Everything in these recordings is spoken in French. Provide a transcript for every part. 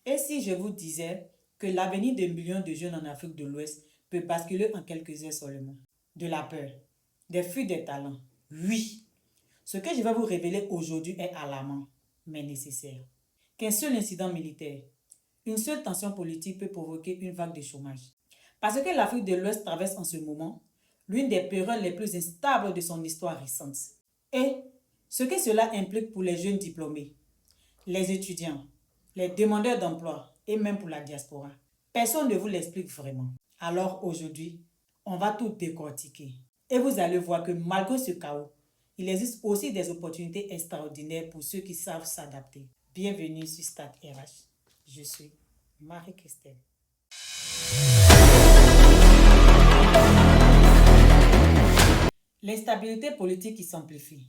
Et si je vous disais que l'avenir de millions de jeunes en Afrique de l'Ouest peut basculer en quelques heures seulement? De la peur, des fuites des talents. Oui, ce que je vais vous révéler aujourd'hui est alarmant, mais nécessaire. Qu'un seul incident militaire, une seule tension politique peut provoquer une vague de chômage. Parce que l'Afrique de l'Ouest traverse en ce moment l'une des périodes les plus instables de son histoire récente. Et ce que cela implique pour les jeunes diplômés, les étudiants, les demandeurs d'emploi et même pour la diaspora. Personne ne vous l'explique vraiment. Alors aujourd'hui, on va tout décortiquer. Et vous allez voir que malgré ce chaos, il existe aussi des opportunités extraordinaires pour ceux qui savent s'adapter. Bienvenue sur Start RH. Je suis Marie-Christelle. L'instabilité politique qui s'amplifie,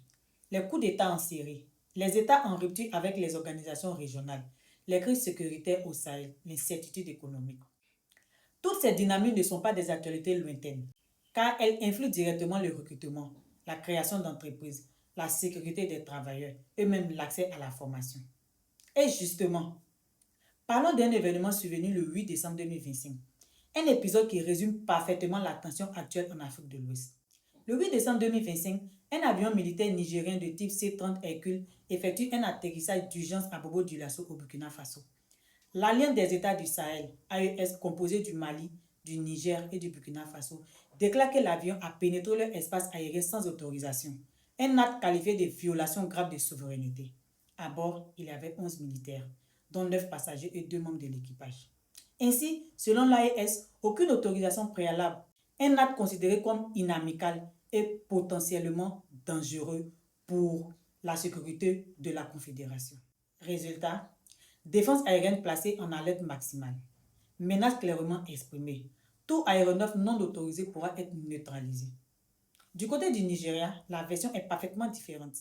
les coups d'État en Syrie, les États en rupture avec les organisations régionales, les crises sécuritaires au Sahel, l'incertitude économique. Toutes ces dynamiques ne sont pas des actualités lointaines, car elles influent directement le recrutement, la création d'entreprises, la sécurité des travailleurs et même l'accès à la formation. Et justement, parlons d'un événement survenu le 8 décembre 2025, un épisode qui résume parfaitement la tension actuelle en Afrique de l'Ouest. Le 8 décembre 2025, un avion militaire nigérien de type C-30 Hercule effectue un atterrissage d'urgence à Bobo-Dioulasso au Burkina Faso. L'Alliance des États du Sahel, AES, composée du Mali, du Niger et du Burkina Faso, déclare que l'avion a pénétré leur espace aérien sans autorisation, un acte qualifié de violation grave de souveraineté. À bord, il y avait 11 militaires, dont 9 passagers et 2 membres de l'équipage. Ainsi, selon l'AES, aucune autorisation préalable, un acte considéré comme inamical et potentiellement dangereux pour la sécurité de la Confédération. Résultat, défense aérienne placée en alerte maximale. Menace clairement exprimée. Tout aéronef non autorisé pourra être neutralisé. Du côté du Nigeria, la version est parfaitement différente.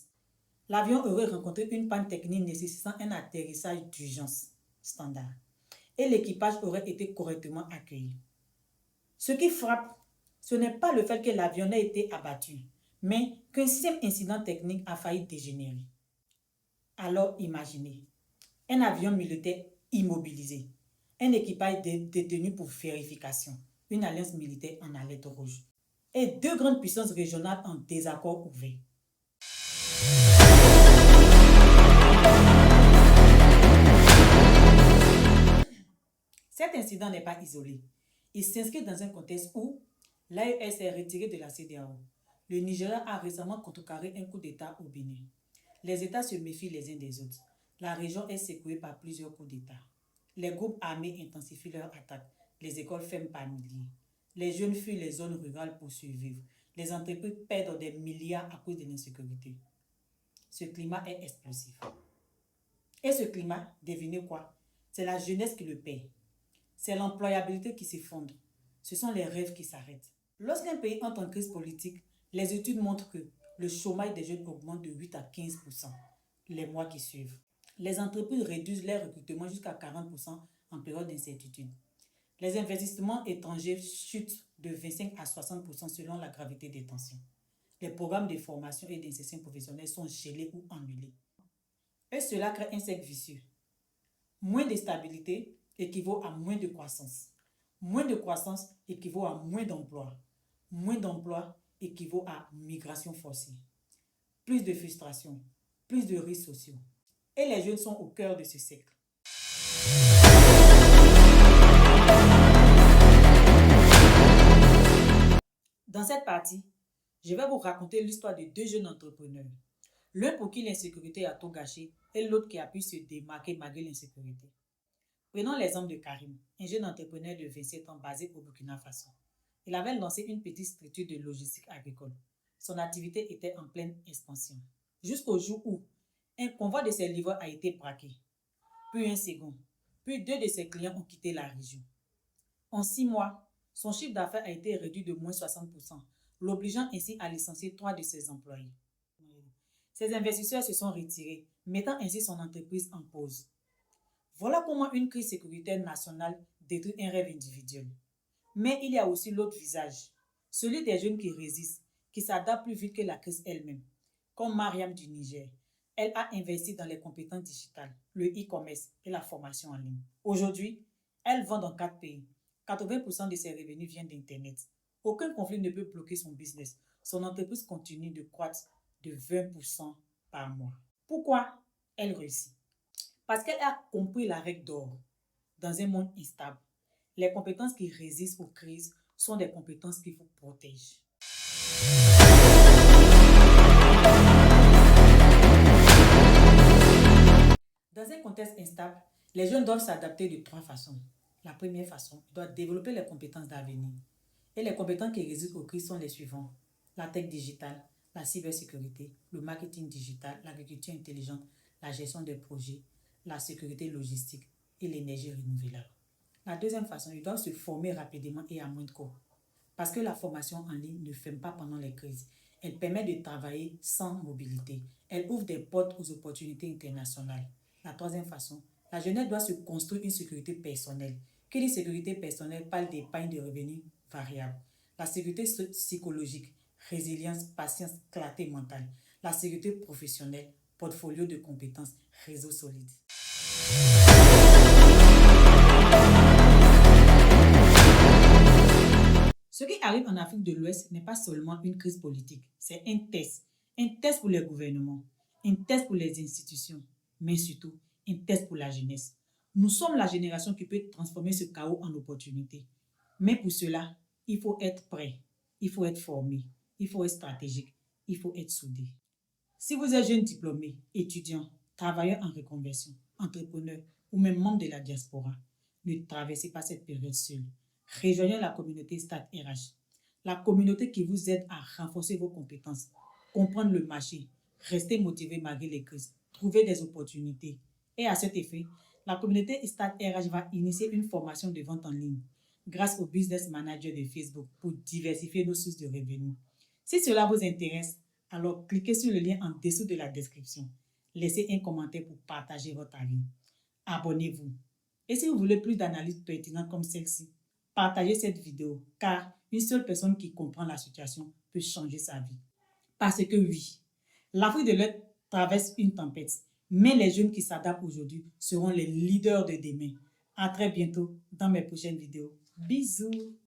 L'avion aurait rencontré une panne technique nécessitant un atterrissage d'urgence standard et l'équipage aurait été correctement accueilli. Ce qui frappe, ce n'est pas le fait que l'avion ait été abattu, mais qu'un simple incident technique a failli dégénérer. Alors imaginez, un avion militaire immobilisé, un équipage détenu pour vérification, une alliance militaire en alerte rouge et 2 grandes puissances régionales en désaccord ouvert. Cet incident n'est pas isolé. Il s'inscrit dans un contexte où l'AES est retirée de la CEDEAO. Le Nigeria a récemment contrecarré un coup d'État au Bénin. Les États se méfient les uns des autres. La région est secouée par plusieurs coups d'État. Les groupes armés intensifient leurs attaques. Les écoles ferment par milliers. Les jeunes fuient les zones rurales pour survivre. Les entreprises perdent des milliards à cause de l'insécurité. Ce climat est explosif. Et ce climat, devinez quoi? C'est la jeunesse qui le paie. C'est l'employabilité qui s'effondre. Ce sont les rêves qui s'arrêtent. Lorsqu'un pays entre en crise politique, les études montrent que le chômage des jeunes augmente de 8 à 15% les mois qui suivent. Les entreprises réduisent leur recrutement jusqu'à 40% en période d'incertitude. Les investissements étrangers chutent de 25 à 60% selon la gravité des tensions. Les programmes de formation et d'insertion professionnelle sont gelés ou annulés. Et cela crée un cercle vicieux. Moins de stabilité équivaut à moins de croissance. Moins de croissance équivaut à moins d'emplois. Moins d'emplois équivaut à migration forcée. Plus de frustration, plus de risques sociaux. Et les jeunes sont au cœur de ce cercle. Dans cette partie, je vais vous raconter l'histoire de 2 jeunes entrepreneurs. L'un pour qui l'insécurité a tout gâché et l'autre qui a pu se démarquer malgré l'insécurité. Prenons l'exemple de Karim, un jeune entrepreneur de 27 ans basé au Burkina Faso. Il avait lancé une petite structure de logistique agricole. Son activité était en pleine expansion. Jusqu'au jour où un convoi de ses livreurs a été braqué. Puis un second. Puis 2 de ses clients ont quitté la région. En 6 mois, son chiffre d'affaires a été réduit de moins 60%, l'obligeant ainsi à licencier 3 de ses employés. Ses investisseurs se sont retirés, mettant ainsi son entreprise en pause. Voilà comment une crise sécuritaire nationale détruit un rêve individuel. Mais il y a aussi l'autre visage, celui des jeunes qui résistent, qui s'adaptent plus vite que la crise elle-même, comme Mariam du Niger. Elle a investi dans les compétences digitales, le e-commerce et la formation en ligne. Aujourd'hui, elle vend dans 4 pays. 80% de ses revenus viennent d'Internet. Aucun conflit ne peut bloquer son business. Son entreprise continue de croître de 20% par mois. Pourquoi elle réussit? Parce qu'elle a compris la règle d'or. Dans un monde instable, les compétences qui résistent aux crises sont des compétences qui vous protègent. Dans un contexte instable, les jeunes doivent s'adapter de 3 façons. La première façon, ils doivent développer les compétences d'avenir. Et les compétences qui résistent aux crises sont les suivantes. La tech digitale, la cybersécurité, le marketing digital, l'agriculture intelligente, la gestion des projets, la sécurité logistique et l'énergie renouvelable. La deuxième façon, ils doivent se former rapidement et à moindre coût. Parce que la formation en ligne ne ferme pas pendant les crises. Elle permet de travailler sans mobilité. Elle ouvre des portes aux opportunités internationales. La troisième façon, la jeunesse doit se construire une sécurité personnelle. Qui dit sécurité personnelle parle d'épargne de revenus variables. La sécurité psychologique, résilience, patience, clarté mentale. La sécurité professionnelle, portfolio de compétences, réseau solide. Ce qui arrive en Afrique de l'Ouest n'est pas seulement une crise politique, c'est un test. Un test pour les gouvernements, un test pour les institutions, mais surtout un test pour la jeunesse. Nous sommes la génération qui peut transformer ce chaos en opportunité. Mais pour cela, il faut être prêt, il faut être formé, il faut être stratégique, il faut être soudé. Si vous êtes jeune diplômé, étudiant, travailleur en reconversion, entrepreneur ou même membre de la diaspora, ne traversez pas cette période seule. Rejoignez la communauté Start RH, la communauté qui vous aide à renforcer vos compétences, comprendre le marché, rester motivé malgré les crises, trouver des opportunités. Et à cet effet, la communauté Start RH va initier une formation de vente en ligne grâce au Business Manager de Facebook pour diversifier nos sources de revenus. Si cela vous intéresse, alors cliquez sur le lien en dessous de la description. Laissez un commentaire pour partager votre avis. Abonnez-vous. Et si vous voulez plus d'analyses pertinentes comme celle-ci, partagez cette vidéo car une seule personne qui comprend la situation peut changer sa vie. Parce que oui, l'Afrique de l'Ouest traverse une tempête, mais les jeunes qui s'adaptent aujourd'hui seront les leaders de demain. À très bientôt dans mes prochaines vidéos. Bisous!